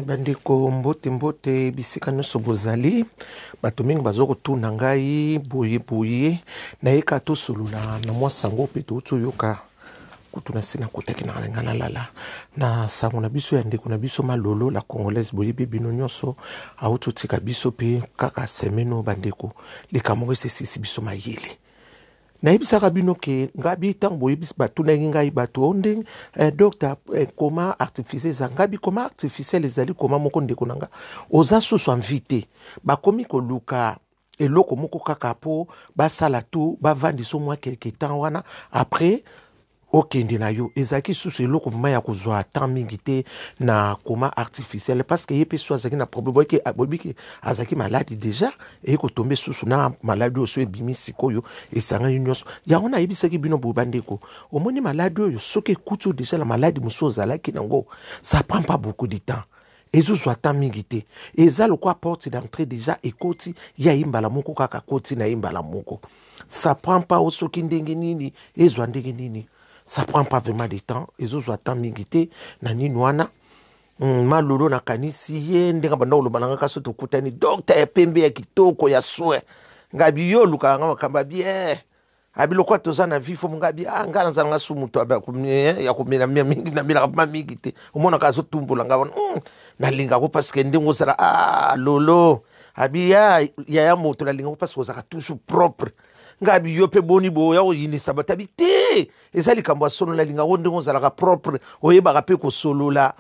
Bandeko mbote mbote bisika nyonso bozali bato mingi bazokotuna ngai boye nayeka tosolola na mwa sango mpe touti oyoka kutu na sina kotaki na nga nalala na sango na biso ya ndeko na biso Malolo la congolaise boyebi bino nyonso auti otika biso mpe kaka semeno bandeko likambo esesisi biso mayele nayebisaka bino ke ngabi ntango boyebisi batunaki ngai bato onde docteur koma artificiel eza ngabi koma artificiel ezali koma moko ndeko na nga oza susu envi te bakomi koluka eloko moko kaka po basala tu bavandisa mwa quelque temps wana après okende na yo ezalaki susu eloko vraimen ya kozwa temps mingi te na koma artificiel parce que ye mpe so azalaki na problème boyebiki azalaki maladi déjà eye kotombe susu na maladi oyo so ebimi sikoyo esangani nyonso yango nayebisaki bino boye bandeko omoni maladi oyo soki ekuti oyo déjà na maladi mosusu ozalaki nango ça prend pas beaucoup de temps ezozwa temps mingi te eza lokwa porte d'entrée déjà ekoti ya imbala moko kaka koti na imbala moko ça prend pas osoki ndenge nini ezwa ndenge nini ça prend pas vraiment de temps ezozwa temps mingi te na nini wana Malolo na kanisi ye ndenge banda oloba nanga kaso tokutani docteur ya pembe ya kitoko ya soin ngabi yo luka nga makamba bien abi lokwa toza na vifo ngabi nga nazanga su muto ya komela mingi na bila ma mingi te omona kaso tumbola nga na linga ko parce que ndenge osala lolo abi ya moto na linga ko parce que osaka toujours propre ngabi yo pe boni boya oyinisa batabi te ezali kambo ya solo na linga ko ndenge ozalaka propre oyebaka pe kosolola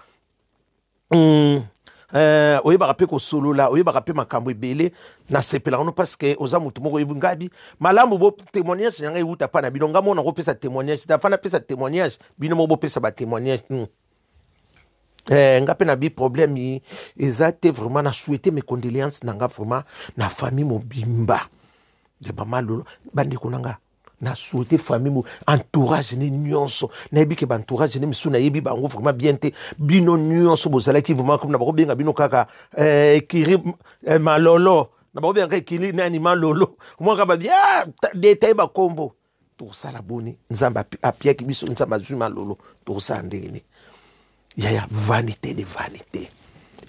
oyebaka pe kosolola oyebaka pe makambo ebele na sepela ngono parce que oza mutu moko yebi ngabi malamu bo témoignage nanga euta pa na bino nga mona kopesa témoignage tafana pesa témoignage bino mo bopesa ba témoignage nga pe na bi problème eza te vraiment na souhaiter mes condoléances nanga vraiment na famille mobimba de Malolo bandeko nanga na souhaiter famille mo entourage ne nyonso na yebi ke ba entourage ne misu na yebi bango vraiment bien te bino nyonso bozala ki vraiment comme na bako benga bino kaka kiri Malolo na bako benga kiri nani Malolo mo ka ba bien détail ba kombo to sala boni nzamba apia ki biso nzamba zu Malolo to sa ndeni ya vanité de vanité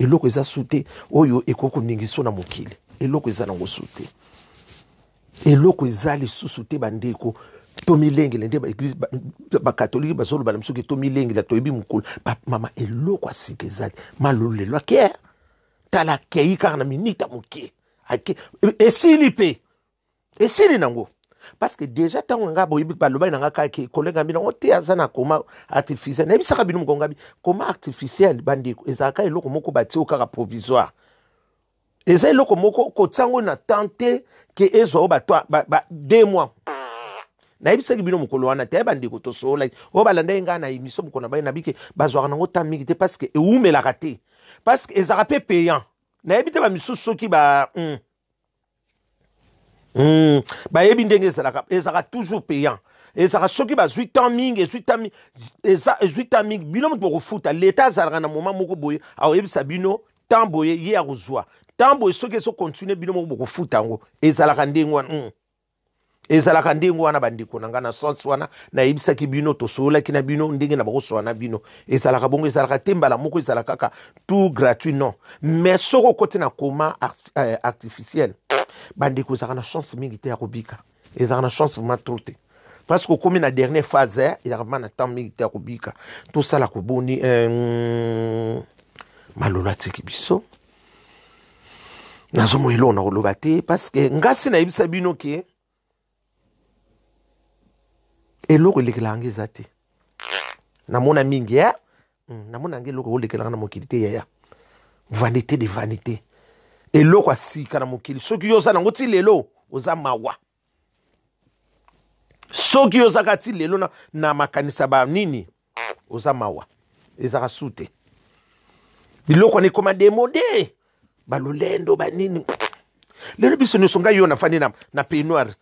eloko eza souté oyo ekoko ningiso na mokili eloko eza nango souté eloko ezali susu te bandeko tomilengele nde baeglise bakatolike bazoloba na biso ke tomilengela toyebi mokolo mama eloko asika ezali Malolo lelo ake tala kei kaka na minita moke ake esili mpe esili nango parce que déjà ntango nga boyebi balobai na nga kaka kolega mbina o te aza na koma artificiel nayebisaka bino mokongo ngabi koma artificiel bandeko ezalaka eloko moko batie kaka provisoire eza eloko moko kotiango na tante ke ezwa o bato 2 mois nayebisaki bino mokolo wana te bandeko tosola o balanda nga na émission mokolo na bai na bike bazwaka nango temps mingi te parce que eumelaka te parce que ezalaka pe payant nayebi te bamisusu soki bayebi ndenge ezalaka toujours payant ezalaka soki bazwi temps mingi ezwi temps mingi bino moto bokofuta leta azalaka na moment moko boye aoyebisa bino temps boye ye ya kozwa tambo soki eso continue bino moko bokofuta ngo ezalaka ndenge wana ezalaka ndenge wana bandeko na nga na sens wana nayebisaki bino tosololaki na bino ndenge na bakosola na bino ezalaka bongo ezalaka te mbala moko ezalaka kaka tout gratuit non mais soko okoti na koma artificiel bandeko ezalaka na chance mingi te ya kobika ezalaka na chance vraiment trop te parce que okomi na dernière phase ezalaka vraiment na temps mingi te ya kobika tosala koboni Malolo atiki biso nazomo elo na koloba te parce que ngasi nayebisa bino ke eloko elekelanga eza te namona mingi namona nge eloko olekelanga na mokili te yaya vanité de vanité eloko asika na mokili soki yo oza nango ti lelo oza mawa soki yo ozaka ti lelo na makanisa banini oza mawa ezaka su te biloko wana ekoma demode balolendo banini lelo biso nyonso ngai yo nafandi na peignoir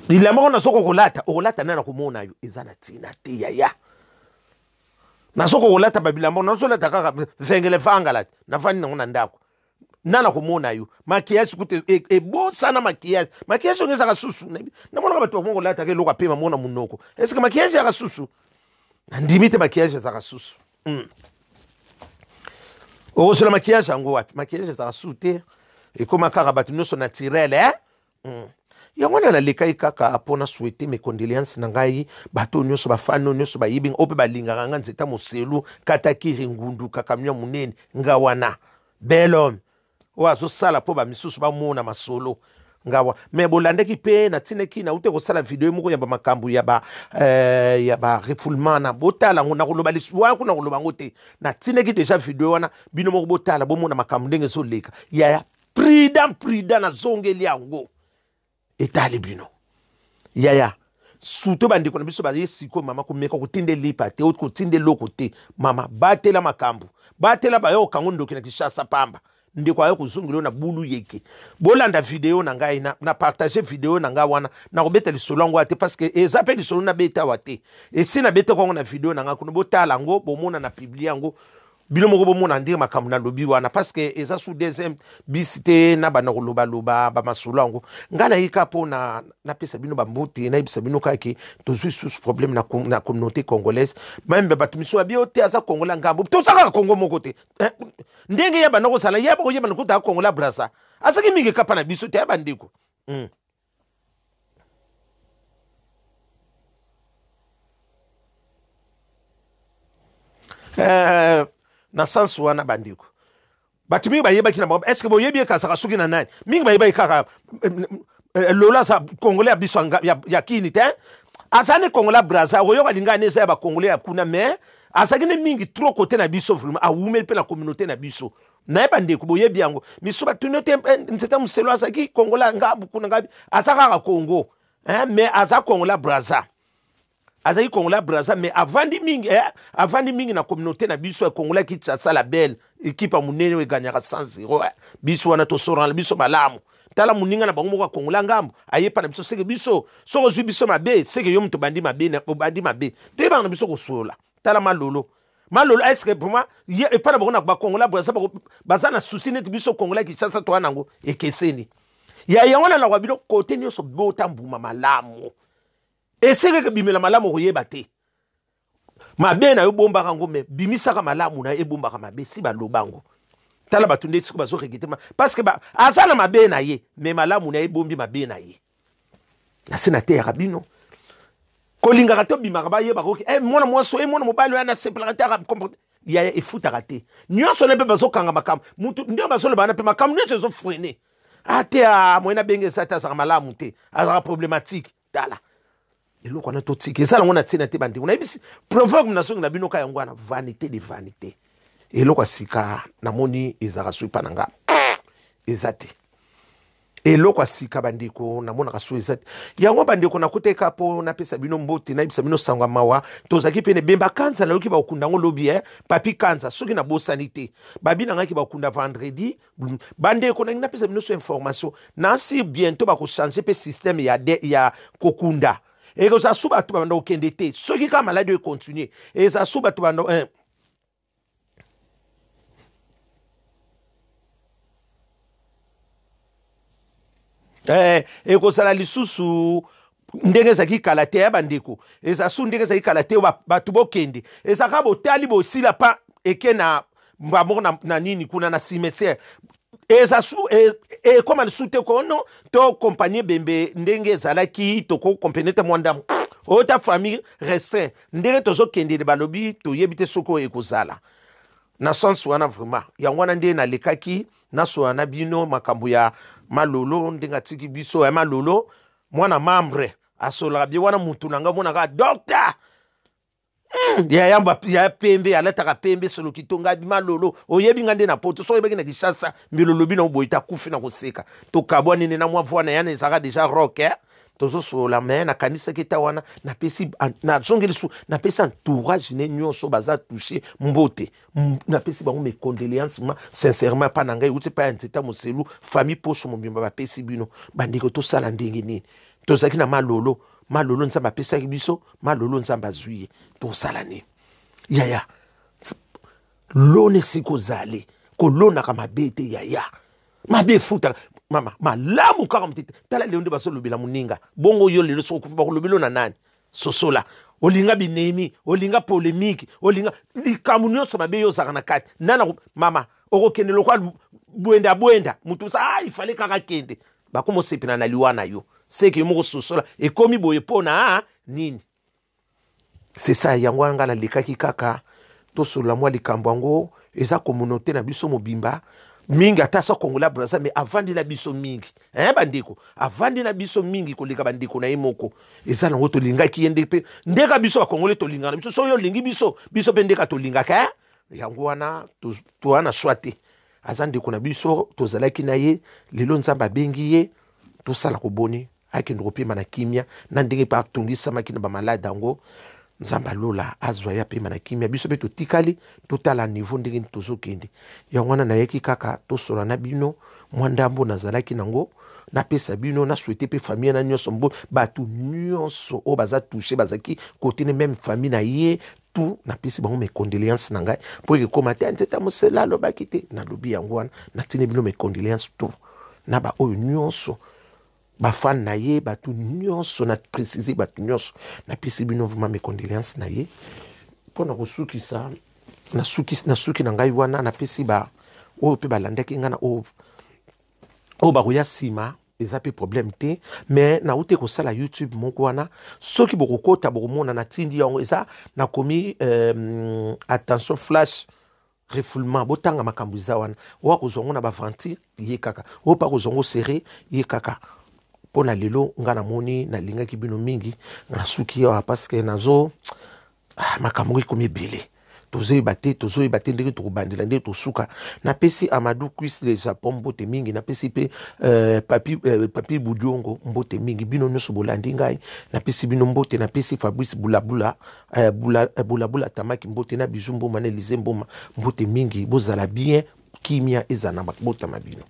ilamba ona soko kolata nana komona yo eza na tina te yaya na soko kolata babilamba na solata kaka vengele vangala nafandi nango na ndako nana komona yo maquillage kute ebo sana maquillage ngeza ka susu na mona bato bongo kolata ke loka pema mona munoko est-ce que maquillage ya ka susu ndimite maquillage za ka susu Oh, sur le maquillage, en gros, maquillage, ça a sauté. Et comme un nous sont naturels, hein? Yango na leka kaka pona souhaiter mes condoléances na ngai bato nyonso bafano nyonso bayibing ope balingaka nga nzeta moselu katakiri ngundu kakamia munene ngawana bel homme o azosala po bamisusu bamona masolo ngawa me bolandeki pe na tineki na ute kosala video moko ya bamakambu ya ba refoulement na botala ngo na koloba liswa kuna koloba ngote na tineki déjà video wana bino moko botala bomona makambu ndenge zoleka ya prida na zongeli yango etali bino yaya surtout bandeko na biso baye siko mama komeka kotinde lipa te autre kotinde loko te mama batela makambu batela bayo kango ndoki na Kishasa pamba ndeko ayo kuzungilo na bulu yeke bolanda video na ngai na partager video na ngai wana na kobeta lisolo ngo ate parce que ezape lisolo na beta wate esi na beta ko na video na ngai kuno botala ngo bomona na publier ngo bino moko bomona ndire makambu na lobi wana parce que eza sous deuxième bisite na bana koloba loba ba masolo ngo ngana yika po na pesa bino bambote na ibisa bino kaki tozui sous problème na communauté congolaise même batu miso abio te aza kongola ngambo to saka kongo moko te ndenge ya bana ko sala ya ba ko yeba na kongola brasa asaki mingi kapa na biso te ya bandiko na sens wana bandiko batu mingi bayeba kina ba est-ce que boyebi ka saka suki na nani mingi bayeba kaka lola sa congolais ya biso ya kini te azane kongola braza oyo kalinga neza ya ba congolais ya kuna mais azaki ne mingi trop côté na biso vraiment a wumeli pe la communauté na biso na bandiko boyebi yango miso batu note nteta muselo azaki kongola ngabu kuna ngabi azaka ka Congo mais azaka kongola braza azaki kongola braza mais avandi mingi na communauté na biso ya kongola ki tsasa la belle équipe munene we ganyaka 100-0 biso wana to soran biso malamu tala muninga na bango moko kongola ngambo ayepa na biso seke biso soko zwi biso mabe seke yo mto bandi mabe na bandi mabe to yeba na biso ko sola tala malolo est-ce que pour moi et pas na bango na ba kongola braza baza na souci net biso kongola ki tsasa to wana ngo ekeseni ya yangona na wabilo kote nyoso bota mbuma malamu esenge ke bimela malamu koyeba te mabe na yo bomba kango me bimisaka malamu na ebomba ka mabe si balobango tala batunde tsiko bazo rekitema parce que azana mabe na ye me malamu na ebombi mabe na ye na sina te ya bino kolinga ka to bimaka ba yeba ko mwana mwaso mwana mobali yana seplanter ka comprendre ya efuta ka te nyonso ne pe bazo kanga makambu mutu ndio bazo le bana pe makambu ne zo frene ate a moina benge sata sa malamu te azara problématique tala eloko na totiki ezala ngona tina te bandi una ibisi provoque na songi na bino ka yango na vanité de vanité eloko sika na moni ezaka suipa nanga ezate eloko sika bandiko na mona ka su ezate yango bandiko na koteka po na pesa bino mbote na ibisa bino sangwa mawa tozaki pene bemba kanza na yoki ba okunda ngo lobi papi kanza soki na bosanité babi na ngaki ba okunda vendredi bandiko na pesa bino so information na si bientôt ba ko changer pe système ya kokunda et que ça souba tu bando okendete ceux qui comme malade continuer et ça souba tu bando et que ça la lisusu ndenge za kikalate ya bandeko et ça su ndenge za kikalate ba tu bokende et ça ka botali bo sila pa ekena mbamo na nini kuna na cimetière et ça sou et comme elle soute kono to compagnie bembe ndenge zalaki to ko compagnie te mwanda o ta famille restreint ndenge tozo kende de balobi to yebite soko ekozala na sens wana vraiment ya ngwana ndenge na lekaki na so na bino makambu ya malolo ndenge tiki biso ya malolo mwana membre asola bi wana mutu nanga mona ka docteur ya pembe alataka pembe solo kitonga malolo oyebi ngande na poto so yebeki na Kishasa milolo bino boita kufi na koseka to kabwa nini na mwa na yana saka déjà rock tozo so la main na kanisa kita wana na pesi na zongeli su na pesa entourage ne nyonso baza touché mbote na pesi bango mes condoléances sincèrement pa na ngai uti pa nteta moselu famille poso mombimba ba pesi bino bandiko to sala ndenge nini tozaki na malolo nzamba pesa biso malolo nzamba zuye to salani yaya lone siko zale ko lona kama bete yaya mabe futa mama malamu kaka mtete tala leo nde baso lobela muninga bongo yo lelo so kufa ba lobelo na nani sosola olinga binemi olinga polémique olinga likamunyo so mabe yo zaka na kati nana mama okokende lokwa bwenda mutu sa il fallait kaka kende bakomo sepina na liwana yo seki moko sosola ekomi boye pona nini. C'est ça yango nga na lekaki kaka to solo mwa likambo yango eza communauté na biso mobimba mingi ata so kongola brasa mais avandi na biso mingi bandeko avandi na biso mingi koleka bandeko na ye moko eza nango tolingaki ye pe ndeka biso bakongole tolingana biso so yo lingi biso pe ndeka tolingaka yango wana to wana swate aza ndeko na biso tozalaki na ye lelo nzambe abengi ye tosala koboni akende kopema na kimia na ndenge pa atongisamaki na bamalade yango nzambe alola azwa ya pema na kimia biso pe totikali totala niveau ndenge tozokende yango wana nayeki kaka tosola na bino mwa ndambo nazalaki nango napesa bino na souhaiter pe famille na nyonso mbo batu nyonso o baza touché bazaki côté ne même famille na ye tout napesi bango mes condoléances na ngai po ke koma te nteta mosela lobaki te nalobi yango wana natini bino mes condoléances tout na ba oyo nyonso bafan na ye batu nyonso na préciser batu nyonso napesi bino vraiment mes condoléances na ye mpona kosukisa nasuki na ngai wana napesi ba oyo mpe balandaki nga na oyo bakoya nsima eza mpe problème te mais nauti kosala YouTube moko wana soki bokokota bokomona natindi yango eza nakomi attention flash refoulement botanga makambo eza wana oyo akozongo na baventure ye kaka oyo mpe akozongo serré ye kaka pona lelo nga namoni nalingaki bino mingi nasuki yawa parce que nazo makambo ekomi ebele tozoyeba te ndenge tokobandela ndenge tosuka napesi Amadou Cuisse le Japon mbote mingi napesi mpe papi Budiongo mbote mingi bino nyonso bolandi ngai napesi bino mbote napesi Fabrice Bulabula Tamaki mbote na Bijou Mboma na Elize Mboma mbote mingi bozala bien kimia eza na mabota mabino.